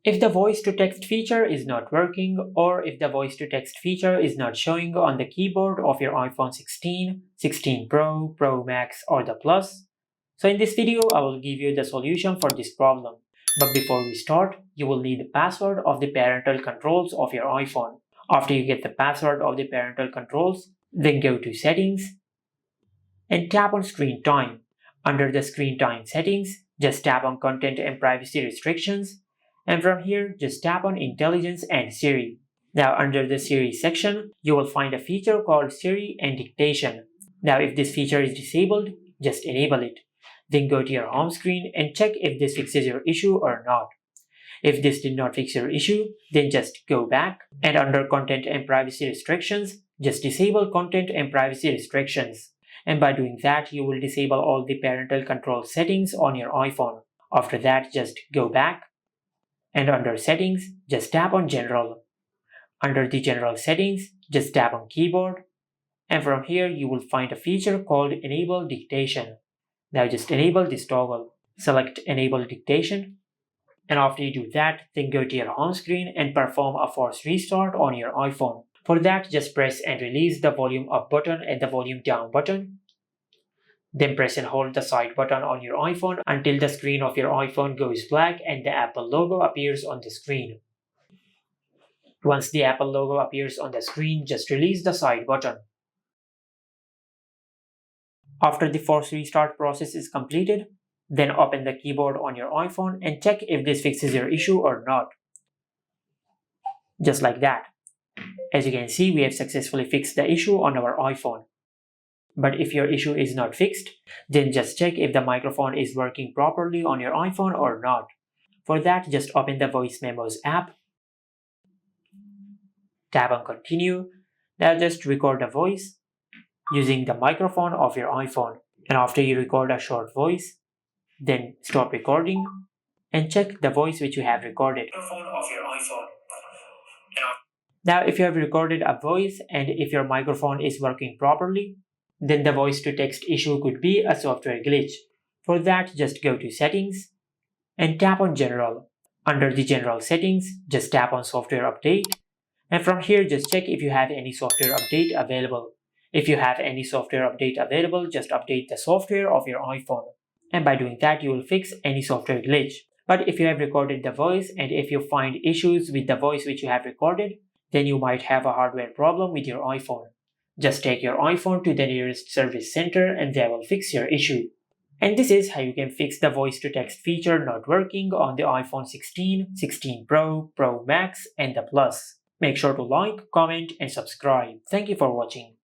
If the voice to text feature is not working, or if the voice to text feature is not showing on the keyboard of your iPhone 16, 16 Pro, Pro Max, or the Plus, so in this video I will give you the solution for this problem. But before we start, you will need the password of the parental controls of your iPhone. After you get the password of the parental controls, then go to Settings and tap on Screen Time. Under the Screen Time settings, just tap on Content and Privacy Restrictions, and from here just tap on Intelligence and Siri. Now under the Siri section, you will find a feature called Siri and Dictation. Now if this feature is disabled, just enable it. Then go to your home screen and check if this fixes your issue or not. If this did not fix your issue, then just go back, and under Content and Privacy Restrictions, just disable Content and Privacy Restrictions. And by doing that, you will disable all the parental control settings on your iPhone. After that, just go back, and under Settings, just tap on General. Under the General settings, just tap on Keyboard, and from here you will find a feature called Enable Dictation. Now just enable this toggle. Select Enable Dictation, and after you do that, then go to your home screen and perform a force restart on your iPhone. For that, just press and release the volume up button and the volume down button. Then press and hold the side button on your iPhone until the screen of your iPhone goes black and the Apple logo appears on the screen. Once the Apple logo appears on the screen, just release the side button. After the force restart process is completed, then open the keyboard on your iPhone and check if this fixes your issue or not. Just like that. As you can see, we have successfully fixed the issue on our iPhone. But if your issue is not fixed, then just check if the microphone is working properly on your iPhone or not. For that, just open the Voice Memos app, tap on Continue. Now just record a voice using the microphone of your iPhone. And after you record a short voice, then stop recording and check the voice which you have recorded. Microphone of your iPhone. Now if you have recorded a voice and if your microphone is working properly, then the voice to text issue could be a software glitch. For that, just go to Settings and tap on General. Under the General settings, just tap on Software Update, and from here just check if you have any software update available. If you have any software update available, just update the software of your iPhone. And by doing that, you will fix any software glitch. But if you have recorded the voice and if you find issues with the voice which you have recorded, then you might have a hardware problem with your iPhone. Just take your iPhone to the nearest service center and they will fix your issue. And this is how you can fix the voice to text feature not working on the iPhone 16, 16 Pro, Pro Max, and the Plus. Make sure to like, comment, and subscribe. Thank you for watching.